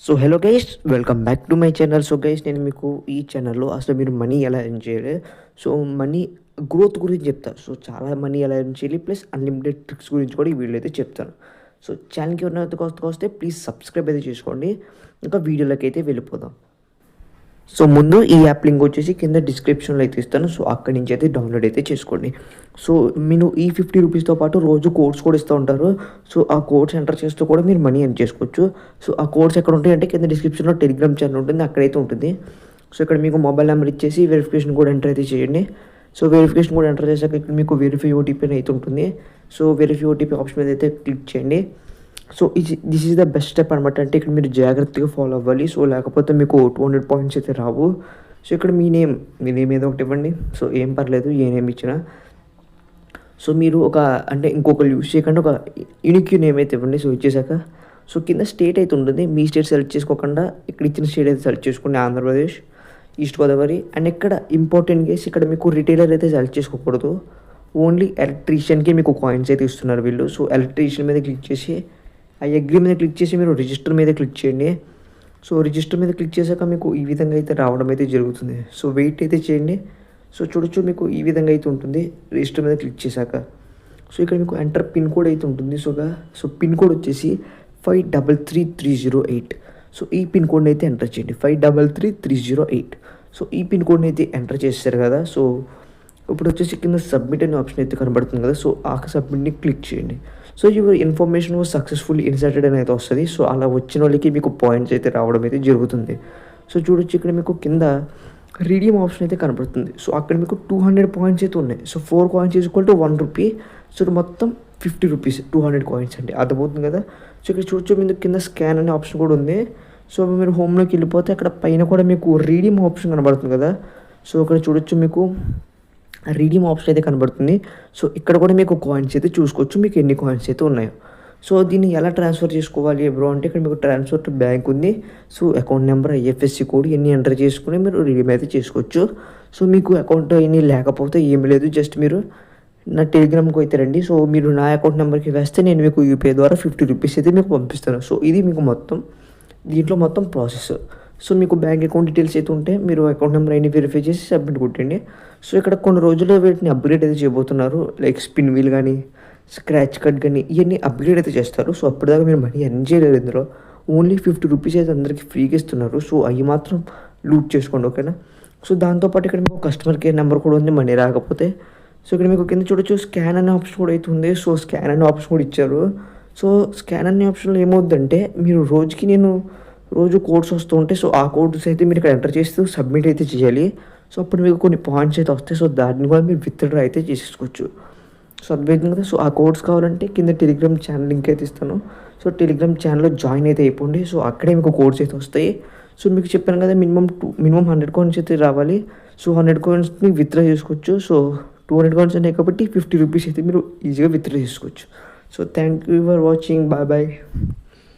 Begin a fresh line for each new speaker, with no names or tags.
So hello guys, welcome back to my channel. So guys, నేను మీకు ఈ ఛానల్లో అసలు మీరు మనీ ఎలా ఎర్న్ చేయాలి, సో మనీ గ్రోత్ గురించి చెప్తా. సో చాలా మనీ ఎలా ఎర్న్ చేయాలి ప్లస్ అన్లిమిటెడ్ ట్రిక్స్ గురించి కూడా ఈ వీడియో అయితే చెప్తాను. సో ఛానల్కి ఎవరైనా వస్తే ప్లీజ్ సబ్స్క్రైబ్ అయితే చేసుకోండి. ఇంకా వీడియోలోకి అయితే వెళ్ళిపోదాం. సో ముందు ఈ యాప్ లింక్ వచ్చేసి కింద డిస్క్రిప్షన్లో అయితే ఇస్తాను. సో అక్కడి నుంచి అయితే డౌన్లోడ్ అయితే చేసుకోండి. సో మీరు ఈ 50 రూపీస్తో పాటు రోజు కోడ్స్ కూడా ఇస్తూ ఉంటారు. సో ఆ కోడ్స్ ఎంటర్ చేస్తూ కూడా మీరు మనీ ఎర్న్ చేసుకోవచ్చు. సో ఆ కోడ్స్ ఎక్కడ ఉంటాయి అంటే కింద డిస్క్రిప్షన్లో టెలిగ్రామ్ ఛానల్ ఉంటుంది, అక్కడైతే ఉంటుంది. సో ఇక్కడ మీకు మొబైల్ నెంబర్ ఇచ్చేసి వెరిఫికేషన్ కూడా ఎంటర్ అయితే చేయండి. సో వెరిఫికేషన్ కూడా ఎంటర్ చేశాక ఇక్కడ మీకు వెరిఫై ఓటీపీ అయితే ఉంటుంది. సో వెరిఫై ఓటీపీ ఆప్షన్ మీద అయితే క్లిక్ చేయండి. So this is the best step అనమాట. అంటే ఇక్కడ మీరు జాగ్రత్తగా ఫాలో అవ్వాలి. సో లేకపోతే మీకు 200 పాయింట్స్ అయితే రావు. సో ఇక్కడ మీ నేమ్ ఏదో ఒకటి ఇవ్వండి. సో ఏం పర్లేదు, ఏ నేమ్ ఇచ్చినా. సో మీరు అంటే ఇంకొకరు యూజ్ చేయకుండా ఒక యూనిక్ నేమ్ అయితే ఇవ్వండి. సో ఇచ్చేసాక సో కింద స్టేట్ అయితే ఉంటుంది. మీ స్టేట్ సెలెక్ట్ చేసుకోకుండా ఇక్కడ ఇచ్చిన స్టేట్ అయితే సెలెక్ట్ చేసుకోండి. ఆంధ్రప్రదేశ్, ఈస్ట్ గోదావరి. అండ్ ఇక్కడ ఇంపార్టెంట్ కేసు ఇక్కడ మీకు రిటైలర్ అయితే సెలెక్ట్ చేసుకోకూడదు. ఓన్లీ ఎలక్ట్రీషియన్కి మీకు కాయిన్స్ అయితే ఇస్తున్నారు వీళ్ళు. సో ఎలక్ట్రీషియన్ మీద క్లిక్ చేసి ఆ అగ్రీ మీద క్లిక్ చేసి మీరు రిజిస్టర్ మీద క్లిక్ చేయండి. సో రిజిస్టర్ మీద క్లిక్ చేశాక మీకు ఈ విధంగా అయితే రావడం అయితే జరుగుతుంది. సో వెయిట్ అయితే చేయండి. సో చూడొచ్చు మీకు ఈ విధంగా అయితే ఉంటుంది రిజిస్టర్ మీద క్లిక్ చేశాక. సో ఇక్కడ మీకు ఎంటర్ పిన్ కోడ్ అయితే ఉంటుంది. సో పిన్ కోడ్ వచ్చేసి 533308. సో ఈ పిన్ కోడ్ని అయితే ఎంటర్ చేయండి, 533308. సో ఈ పిన్ కోడ్ని అయితే ఎంటర్ చేస్తారు కదా. సో ఇప్పుడు వచ్చేసి కింద సబ్మిట్ అనే ఆప్షన్ అయితే కనబడుతుంది కదా. సో ఆ సబ్మిట్ని క్లిక్ చేయండి. So your information successful inserted అనేది వస్తుంది. సో అలా వచ్చిన వాళ్ళకి మీకు పాయింట్స్ అయితే రావడం అయితే జరుగుతుంది. సో చూడొచ్చు ఇక్కడ మీకు కింద రీడీమ్ ఆప్షన్ అయితే కనబడుతుంది. సో అక్కడ మీకు 200 పాయింట్స్ అయితే ఉన్నాయి. So 4 coins equal to 1 rupee. So మొత్తం 50 రూపీస్, 200 కాయిన్స్ అండి, అర్థమవుతుంది కదా. సో ఇక్కడ చూడొచ్చు మీకు కింద స్కాన్ అనే ఆప్షన్ కూడా ఉంది. సో మీరు హోమ్లోకి వెళ్ళిపోతే అక్కడ పైన కూడా మీకు రీడీమ్ ఆప్షన్ కనబడుతుంది కదా. సో ఇక్కడ చూడొచ్చు మీకు రీడీమ్ ఆప్షన్ అయితే కనబడుతుంది. సో ఇక్కడ కూడా మీకు కాయిన్స్ అయితే చూసుకోవచ్చు, మీకు ఎన్ని కాయిన్స్ అయితే ఉన్నాయో. సో దీన్ని ఎలా ట్రాన్స్ఫర్ చేసుకోవాలి బ్రో అంటే ఇక్కడ మీకు ట్రాన్స్ఫర్ టు బ్యాంక్ ఉంది. So account number, IFSC code ఇవన్నీ ఎంటర్ చేసుకుని మీరు రీడీమ్ అయితే చేసుకోవచ్చు. సో మీకు అకౌంట్ ఇన్ని లేకపోతే ఏమి లేదు, జస్ట్ మీరు నా టెలిగ్రామ్కి అయితే రండి. సో మీరు నా అకౌంట్ నెంబర్కి వేస్తే నేను మీకు యూపీఐ ద్వారా 50 రూపీస్ అయితే మీకు పంపిస్తాను. సో ఇది మీకు దీంట్లో మొత్తం ప్రాసెస్. సో మీకు బ్యాంక్ అకౌంట్ డీటెయిల్స్ అయితే ఉంటే మీరు అకౌంట్ నెంబర్ అయినా వెరిఫై చేసి సబ్మిట్ కొట్టండి. సో ఇక్కడ కొన్ని రోజుల్లో వీటిని అప్గ్రేడ్ అయితే చేయబోతున్నారు. లైక్ స్పిన్ వీల్ కానీ స్క్రాచ్ కార్డ్ కానీ ఇవన్నీ అప్గ్రేడ్ అయితే చేస్తారు. సో అప్పటిదాకా మీరు మనీ ఎర్న్ చేయలేరు. ఇందులో ఓన్లీ 50 రూపీస్ అయితే అందరికీ ఫ్రీగా ఇస్తున్నారు. సో అవి మాత్రం లూట్ చేసుకోండి, ఓకేనా. సో దాంతోపాటు ఇక్కడ మీకు కస్టమర్ కేర్ నెంబర్ కూడా ఉంది మనీ రాకపోతే. సో ఇక్కడ మీకు కింద చూడొచ్చు స్కాన్ అనే ఆప్షన్ కూడా అయితే ఉంది. సో స్కాన్ అనే ఆప్షన్ కూడా ఇచ్చారు. సో స్కాన్ అనే ఆప్షన్లో ఏమవుద్దంటే మీరు రోజు కోడ్స్ వస్తూ ఉంటాయి. సో ఆ కోడ్స్ అయితే మీరు ఇక్కడ ఎంటర్ చేస్తూ సబ్మిట్ అయితే చేయాలి. సో అప్పుడు మీకు కొన్ని పాయింట్స్ అయితే వస్తాయి. సో దాన్ని కూడా మీరు విత్డ్రా అయితే చేసేసుకోవచ్చు. సో అర్థమైంది కదా. సో ఆ కోడ్స్ కావాలంటే కింద టెలిగ్రామ్ ఛానల్ లింక్ అయితే ఇస్తాను. సో టెలిగ్రామ్ ఛానల్లో జాయిన్ అయితే అయిపోండి. సో అక్కడే మీకు కోడ్స్ అయితే వస్తాయి. సో మీకు చెప్పాను కదా మినిమం 100 కాయిన్స్ అయితే రావాలి. సో 100 కాయిన్స్ని విత్డ్రా చేసుకోవచ్చు. సో 200 కాయిన్స్ ఉన్నాయి కాబట్టి 50 రూపీస్ అయితే మీరు ఈజీగా విత్డ్రా చేసుకోవచ్చు. So thank you for watching. Bye bye.